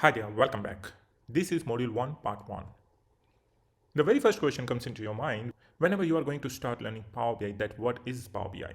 Hi there, welcome back. This is Module 1, Part 1. The very first question comes into your mind whenever you are going to start learning Power BI that what is Power BI?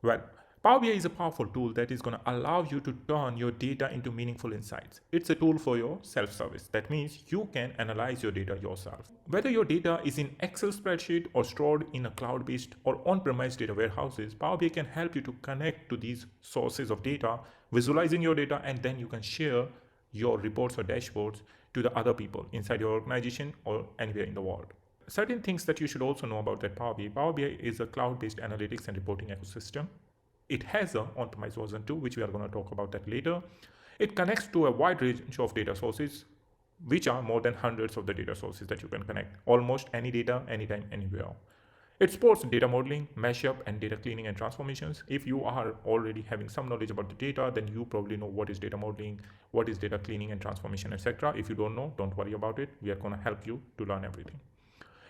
Well, Power BI is a powerful tool that is going to allow you to turn your data into meaningful insights. It's a tool for your self-service. That means you can analyze your data yourself. Whether your data is in Excel spreadsheet or stored in a cloud-based or on-premise data warehouses, Power BI can help you to connect to these sources of data, visualizing your data, and then you can share your reports or dashboards to the other people inside your organization or anywhere in the world. Certain things that you should also know about that Power BI. Power BI is a cloud-based analytics and reporting ecosystem. It has an on-premise version too, which we are going to talk about that later. It connects to a wide range of data sources, which are more than hundreds of the data sources that you can connect. Almost any data, anytime, anywhere. It supports data modeling, mashup, and data cleaning and transformations. If you are already having some knowledge about the data, then you probably know what is data modeling, what is data cleaning and transformation, etc. If you don't know, don't worry about it. We are going to help you to learn everything.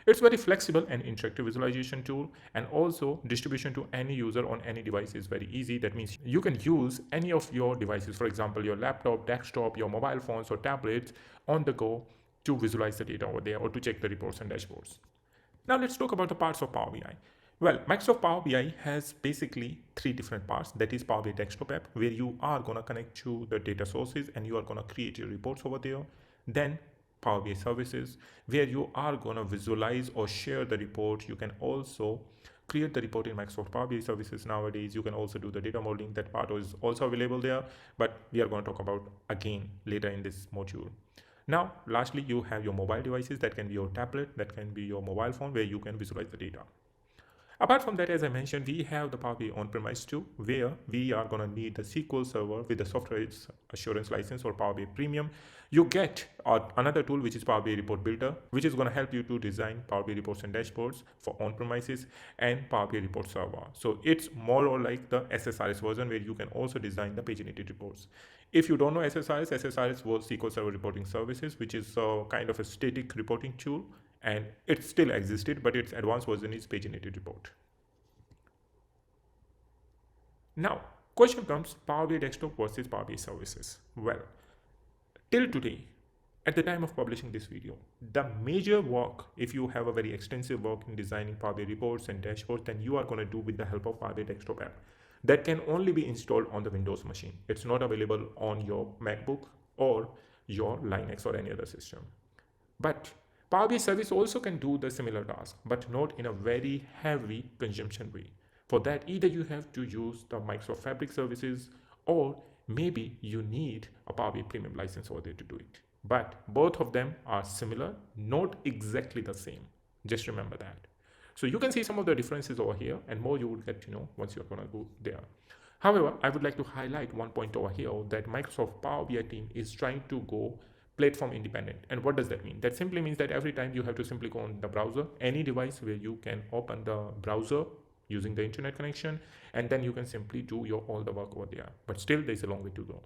It's very flexible and interactive visualization tool, and also distribution to any user on any device is very easy. That means you can use any of your devices, for example, your laptop, desktop, your mobile phones or tablets on the go to visualize the data over there or to check the reports and dashboards. Now let's talk about the parts of Power BI. Well, Microsoft Power BI has basically three different parts. That is Power BI Desktop app, where you are going to connect to the data sources and you are going to create your reports over there. Then Power BI Services, where you are going to visualize or share the report. You can also create the report in Microsoft Power BI Services nowadays. You can also do the data modeling. That part is also available there, but we are going to talk about again later in this module. Now, lastly, you have your mobile devices. That can be your tablet, that can be your mobile phone, where you can visualize the data. Apart from that, as I mentioned, we have the Power BI on-premise too, where we are going to need the SQL Server with the software assurance license or Power BI Premium. You get another tool, which is Power BI Report Builder, which is going to help you to design Power BI reports and dashboards for on-premises and Power BI Report Server. So it's more or like the SSRS version, where you can also design the paginated reports. If you don't know SSRS was SQL Server Reporting Services, which is kind of a static reporting tool, and it still existed, but its advanced version is paginated report. Now, question comes, Power BI Desktop versus Power BI Services. Well, till today, at the time of publishing this video, the major work, if you have a very extensive work in designing Power BI reports and dashboards, then you are going to do with the help of Power BI Desktop app. That can only be installed on the Windows machine. It's not available on your MacBook or your Linux or any other system. But Power BI Service also can do the similar task, but not in a very heavy consumption way. For that, either you have to use the Microsoft Fabric services, or maybe you need a Power BI Premium license over there to do it. But both of them are similar, not exactly the same. Just remember that. So you can see some of the differences over here, and more you will get to know once you're going to go there. However, I would like to highlight one point over here, that Microsoft Power BI team is trying to go platform independent. And what does that mean? That simply means that every time you have to simply go on the browser, any device where you can open the browser using the internet connection, and then you can simply do all the work over there. But still, there's a long way to go.